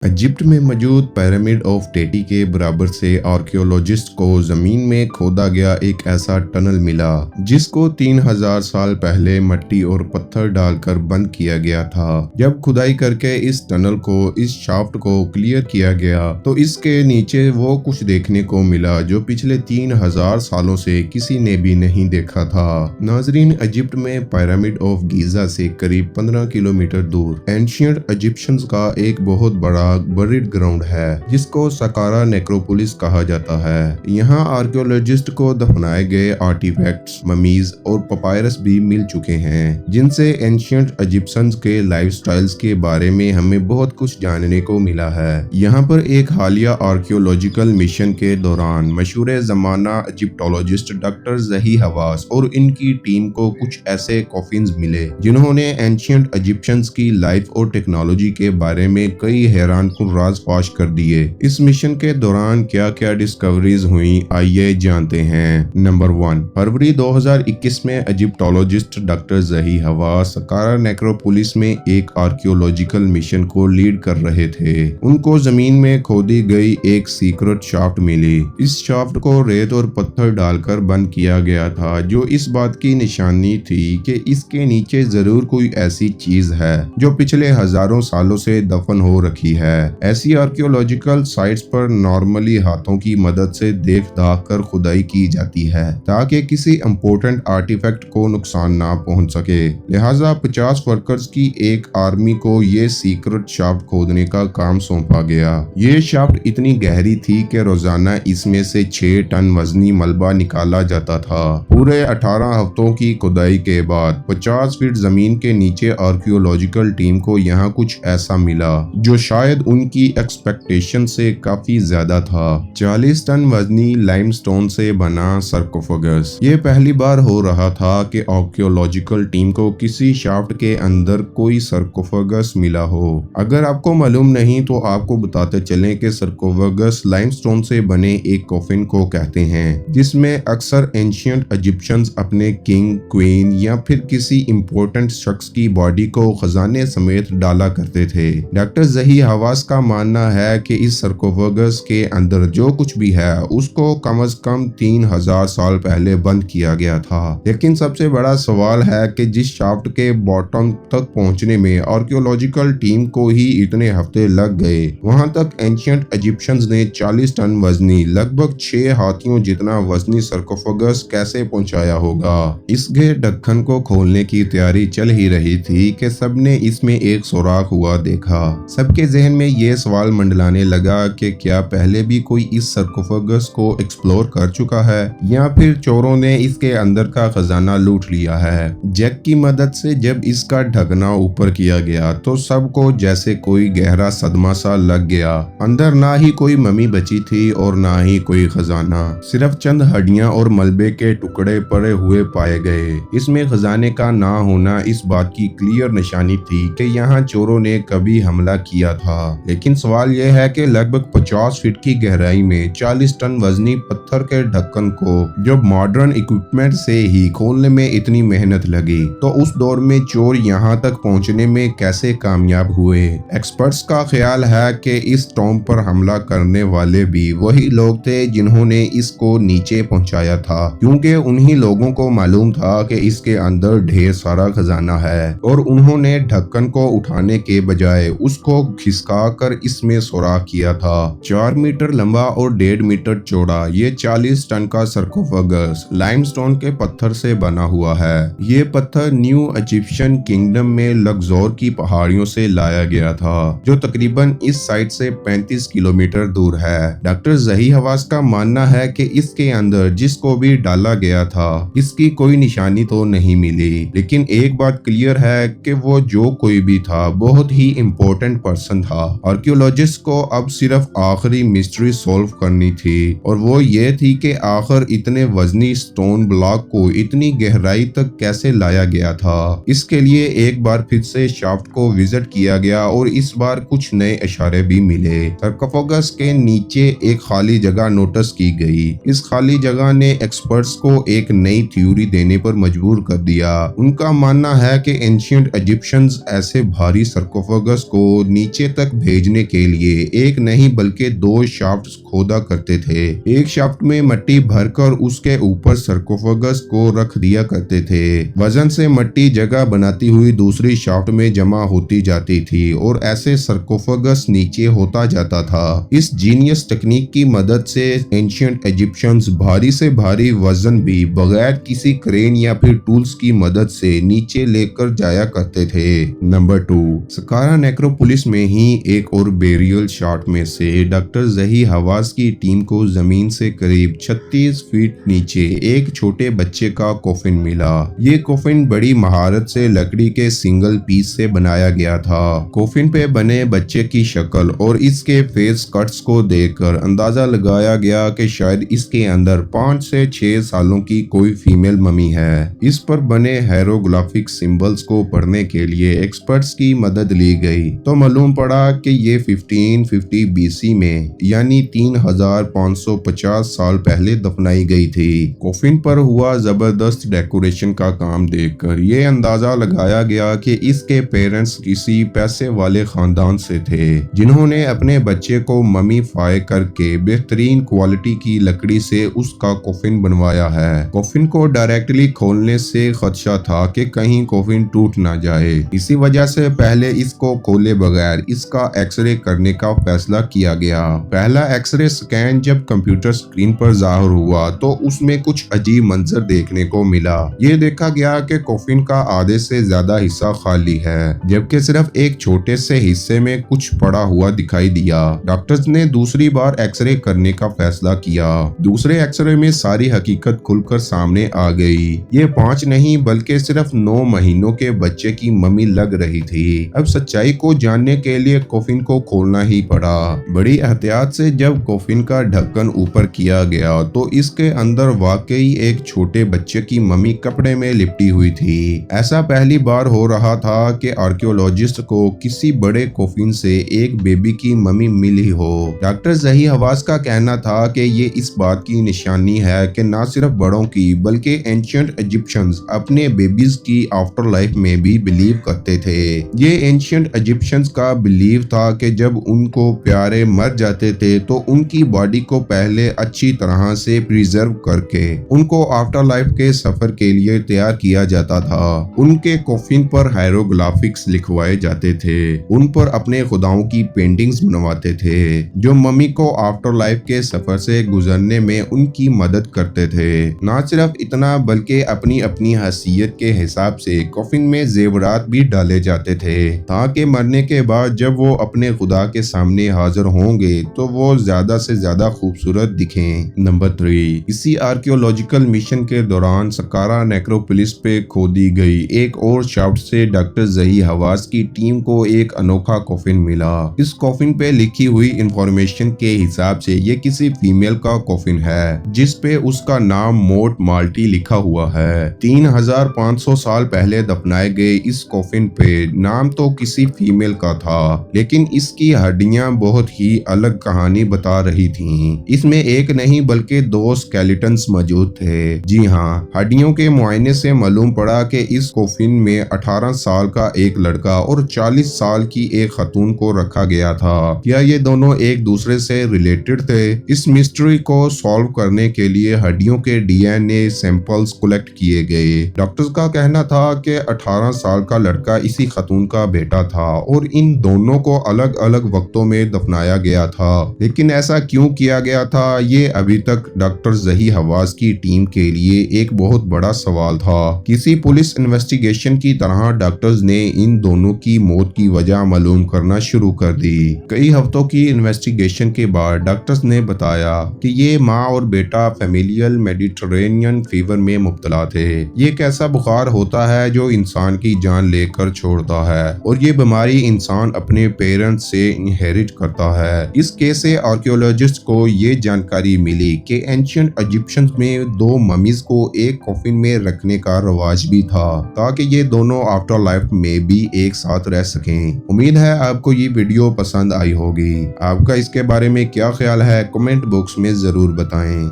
Egypt में मौजूद pyramid of टेटी के बराबर से आर्कियोलॉजिस्ट को जमीन में खोदा गया एक ऐसा टनल मिला जिसको 3000 साल पहले मिट्टी और पत्थर डालकर बंद किया गया था। जब खुदाई करके इस टनल को, इस शाफ्ट को क्लियर किया गया तो इसके नीचे वो कुछ देखने को मिला जो पिछले 3000 सालों से किसी ने भी नहीं देखा था। नाजरीन, इजिप्ट में पिरामिड ऑफ गीजा से करीब 15 किलोमीटर दूर एंशियंट इजिप्शियंस का एक बहुत बड़ा बरीड ग्राउंड है जिसको सकारा नेक्रोपोलिस कहा जाता है। यहाँ आर्कियोलॉजिस्ट को दफनाए गए आर्टिफैक्ट्स, ममीज और पपायरस भी मिल चुके हैं जिनसे एंशियंट इजिप्शियंस के लाइफस्टाइल्स के बारे में हमें बहुत कुछ जानने को मिला है। यहाँ पर एक हालिया आर्कियोलॉजिकल मिशन के दौरान मशहूर जमाना इजिप्टोलॉजिस्ट डॉक्टर ज़ही हवास और इनकी टीम को कुछ ऐसे कॉफिन्स मिले जिन्होंने एंशियंट इजिप्शियंस की लाइफ और टेक्नोलॉजी के बारे में कई हैरान राज फाश कर दिए। इस मिशन के दौरान क्या क्या डिस्कवरीज हुई, आइए जानते हैं। नंबर 1, फरवरी 2021 में इजिप्टोलॉजिस्ट डॉक्टर ज़ही हवास सकारा नेक्रोपोलिस में एक आर्कियोलॉजिकल मिशन को लीड कर रहे थे। उनको जमीन में खोदी गई एक सीक्रेट शाफ्ट मिली। इस शाफ्ट को रेत और पत्थर डालकर बंद किया गया था जो इस बात की निशानी थी कि इसके नीचे जरूर कोई ऐसी चीज है जो पिछले हजारों सालों से दफन हो रखी है। ऐसी आर्कियोलॉजिकल साइट्स पर नॉर्मली हाथों की मदद से देख दाख कर खुदाई की जाती है ताकि किसी इम्पोर्टेंट आर्टिफैक्ट को नुकसान ना पहुंच सके। लिहाजा 50 वर्कर्स की एक आर्मी को ये सीक्रेट शाफ्ट खोदने का काम सौंपा गया। ये शाफ्ट इतनी गहरी थी कि रोजाना इसमें से 6 टन वजनी मलबा निकाला जाता था। पूरे 18 हफ्तों की खुदाई के बाद 50 फीट जमीन के नीचे आर्कियोलॉजिकल टीम को यहाँ कुछ ऐसा मिला जो शायद उनकी एक्सपेक्टेशन से काफी ज्यादा था। 40 टन वजनी लाइमस्टोन से बना सर्कोफेगस। ये पहली बार हो रहा था कि आर्कियोलॉजिकल टीम को किसी शाफ्ट के अंदर कोई सर्कोफेगस मिला हो। अगर आपको मालूम नहीं तो आपको बताते चलें कि सर्कोफेगस लाइमस्टोन से बने एक कॉफिन को कहते हैं जिसमें अक्सर एंशियंट इजिप्शियंस अपने किंग, क्वीन या फिर किसी इम्पोर्टेंट शख्स की बॉडी को खजाने समेत डाला करते थे। डॉक्टर ज़ही हवास का मानना है कि इस सर्कोफेगस के अंदर जो कुछ भी है उसको कम से कम 3000 साल पहले बंद किया गया था। लेकिन सबसे बड़ा सवाल है कि जिस शाफ्ट के बॉटम तक पहुंचने में आर्कियोलॉजिकल टीम को ही इतने हफ्ते लग गए, वहां तक एंशियंट इजिप्शियंस ने 40 टन वजनी, लगभग 6 हाथियों जितना वजनी सर्कोफेगस कैसे पहुंचाया होगा। इसके ढक्कन को खोलने की तैयारी चल ही रही थी कि सबने इसमें एक सुराख हुआ देखा। सबके जहन में ये सवाल मंडलाने लगा कि क्या पहले भी कोई इस सर्कोफेगस को एक्सप्लोर कर चुका है या फिर चोरों ने इसके अंदर का खजाना लूट लिया है। जैक की मदद से जब इसका ढकना ऊपर किया गया तो सबको जैसे कोई गहरा सदमा सा लग गया। अंदर ना ही कोई ममी बची थी और ना ही कोई खजाना, सिर्फ चंद हड्डियां और मलबे के टुकड़े पड़े हुए पाए गए। इसमें खजाने का ना होना इस बात की क्लियर निशानी थी कि यहाँ चोरों ने कभी हमला किया था। लेकिन सवाल यह है कि लगभग 50 फीट की गहराई में 40 टन वजनी पत्थर के ढक्कन को जब मॉडर्न इक्विपमेंट से ही खोलने में इतनी मेहनत लगी तो उस दौर में चोर यहाँ तक पहुँचने में कैसे कामयाब हुए। एक्सपर्ट्स का ख्याल है कि इस टॉम्ब पर हमला करने वाले भी वही लोग थे जिन्होंने इसको नीचे पहुँचाया था, क्योंकि उन्हीं लोगों को मालूम था कि इसके अंदर ढेर सारा खजाना है और उन्होंने ढक्कन को उठाने के बजाय उसको खिसका कर इसमें सुराख किया था। 4 मीटर लंबा और 1.5 मीटर चौड़ा ये 40 टन का सर्कोफेगस लाइमस्टोन के पत्थर से बना हुआ है। ये पत्थर न्यू इजिप्शियन किंगडम में लग्जोर की पहाड़ियों से लाया गया था जो तकरीबन इस साइट से 35 किलोमीटर दूर है। डॉक्टर ज़ही हवास का मानना है कि इसके अंदर जिसको भी डाला गया था इसकी कोई निशानी तो नहीं मिली, लेकिन एक बात क्लियर है कि वो जो कोई भी था बहुत ही इम्पोर्टेंट पर्सन था। आर्कियोलॉजिस्ट को अब सिर्फ आखिरी मिस्ट्री सॉल्व करनी थी और वो ये थी कि आखिर इतने वजनी स्टोन ब्लॉक को इतनी गहराई तक कैसे लाया गया था। इसके लिए एक बार फिर से शाफ्ट को विजिट किया गया और इस बार कुछ नए इशारे भी मिले। सर्कोफेगस के नीचे एक खाली जगह नोटिस की गई। इस खाली जगह ने एक्सपर्ट्स को एक नई थ्योरी देने पर मजबूर कर दिया। उनका मानना है कि एंशियंट इजिप्शियंस ऐसे भारी सर्कोफेगस को नीचे तक तक भेजने के लिए एक नहीं बल्कि 2 शाफ्ट खोदा करते थे। एक शाफ्ट में मिट्टी भरकर उसके ऊपर सरकोफेगस को रख दिया करते थे। वजन से मिट्टी जगह बनाती हुई दूसरी शाफ्ट में जमा होती जाती थी और ऐसे सरकोफेगस नीचे होता जाता था। इस जीनियस टेक्निक की मदद से एंशिएंट इजिप्शियंस भारी से भारी वजन भी बगैर किसी क्रेन या फिर टूल्स की मदद से नीचे लेकर जाया करते थे। नंबर 2, सकारा नेक्रोपोलिस में ही एक और बेरियल शार्ट में से डॉक्टर जही हवास की टीम को जमीन से करीब 36 फीट नीचे एक छोटे बच्चे का कॉफिन मिला। ये कॉफिन बड़ी महारत से लकड़ी के सिंगल पीस से बनाया गया था। कॉफिन पे बने बच्चे की शक्ल और इसके फेस कट्स को देखकर अंदाजा लगाया गया कि शायद इसके अंदर 5 से 6 सालों की कोई फीमेल मम्मी है। इस पर बने हेरोग्राफिक सिंबल्स को पढ़ने के लिए एक्सपर्ट्स की मदद ली गई तो मालूम पड़ा कि ये 1550 बीसी में यानी 3550 साल पहले दफनाई गई थी। कॉफिन पर हुआ जबरदस्त डेकोरेशन का काम देखकर ये अंदाजा लगाया गया कि इसके पेरेंट्स किसी पैसे वाले खानदान से थे जिन्होंने अपने बच्चे को ममीफाई करके बेहतरीन क्वालिटी की लकड़ी से उसका कॉफिन बनवाया है। कॉफिन को डायरेक्टली खोलने से खदशा था कि कहीं कॉफिन टूट ना जाए। इसी वजह से पहले इसको खोले बगैर इसका एक्सरे करने का फैसला किया गया। पहला एक्सरे स्कैन जब कंप्यूटर स्क्रीन पर जाहिर हुआ तो उसमें कुछ अजीब मंजर देखने को मिला। ये देखा गया कि कॉफिन का आधे से ज्यादा हिस्सा खाली है जबकि सिर्फ एक छोटे से हिस्से में कुछ पड़ा हुआ दिखाई दिया। डॉक्टर्स ने दूसरी बार एक्सरे करने का फैसला किया। दूसरे एक्सरे में सारी हकीकत खुलकर सामने आ गई। ये 5 नहीं बल्कि सिर्फ 9 महीनों के बच्चे की मम्मी लग रही थी। अब सच्चाई को जानने के लिए कॉफिन को खोलना ही पड़ा। बड़ी एहतियात से जब कॉफिन का ढक्कन ऊपर किया गया तो इसके अंदर वाकई एक छोटे बच्चे की मम्मी कपड़े में लिपटी हुई थी। ऐसा पहली बार हो रहा था कि आर्कियोलॉजिस्ट को किसी बड़े कॉफिन से एक बेबी की मम्मी मिली हो। डॉक्टर जही हवास का कहना था कि ये इस बात की निशानी है कि न सिर्फ बड़ों की बल्कि एंशिएंट इजिप्शियंस अपने बेबीज की आफ्टर लाइफ में भी बिलीव करते थे। ये एंशिएंट इजिप्शियंस का बिलीव था कि जब उनको प्यारे मर जाते थे तो उनकी बॉडी को पहले अच्छी तरह से प्रिजर्व करके उनको आफ्टर लाइफ के सफर के लिए तैयार किया जाता था। उनके कॉफिन पर हायरोग्राफिक्स लिखवाए जाते थे। उन पर अपने खुदाओं की पेंटिंग्स बनवाते थे जो मम्मी को आफ्टर लाइफ के सफर से गुजरने में उनकी मदद करते थे। न सिर्फ इतना बल्कि अपनी अपनी हैसियत के हिसाब से कॉफिन में जेवरात भी डाले जाते थे ताकि मरने के बाद जब वो अपने खुदा के सामने हाजिर होंगे तो वो ज्यादा से ज्यादा खूबसूरत दिखें। नंबर 3, इसी आर्कियोलॉजिकल मिशन के दौरान सकारा नेक्रोपोलिस पे खोदी गई एक और शाफ्ट से डॉक्टर जही हवास की टीम को एक अनोखा कॉफिन मिला। इस कॉफिन पे लिखी हुई इंफॉर्मेशन के हिसाब से ये किसी फीमेल का कॉफिन है जिस पे उसका नाम मोट माल्टी लिखा हुआ है। 3500 साल पहले दफनाए गए इस कॉफिन पे नाम तो किसी फीमेल का था लेकिन इसकी हड्डियां बहुत ही अलग कहानी बता रही थीं। इसमें एक नहीं बल्कि 2 स्केलेटन्स मौजूद थे। जी हाँ, हड्डियों के मुआयने से मालूम पड़ा कि इस कॉफिन में 18 साल का एक लड़का और 40 साल की एक खतून को रखा गया था। क्या ये दोनों एक दूसरे से रिलेटेड थे? इस मिस्ट्री को सॉल्व करने के लिए हड्डियों के डीएनए सैंपल्स कलेक्ट किए गए। डॉक्टर्स का कहना था कि 18 साल का लड़का इसी खतून का बेटा था और इन दोनों को अलग अलग वक्तों में दफनाया गया था। लेकिन ऐसा क्यों किया गया था ये अभी तक डॉक्टर जही हवास की टीम के लिए एक बहुत बड़ा सवाल था। किसी पुलिस इन्वेस्टिगेशन की तरह डॉक्टर्स ने इन दोनों की मौत की वजह मालूम करना शुरू कर दी। कई हफ्तों की इन्वेस्टिगेशन के बाद डॉक्टर्स ने बताया कि ये माँ और बेटा फैमिलियल मेडिटरेनियन फीवर में मुब्तला थे। ये एक ऐसा बुखार होता है जो इंसान की जान लेकर छोड़ता है और ये बीमारी इंसान अपने पेरेंट्स से इनहेरिट करता है। इस केस से आर्कियोलॉजिस्ट को ये जानकारी मिली कि एंशिएंट इजिप्शियंस में 2 ममीज को एक कॉफिन में रखने का रवाज भी था ताकि ये दोनों आफ्टर लाइफ में भी एक साथ रह सकें। उम्मीद है आपको ये वीडियो पसंद आई होगी। आपका इसके बारे में क्या ख्याल है कमेंट बॉक्स में जरूर बताएं।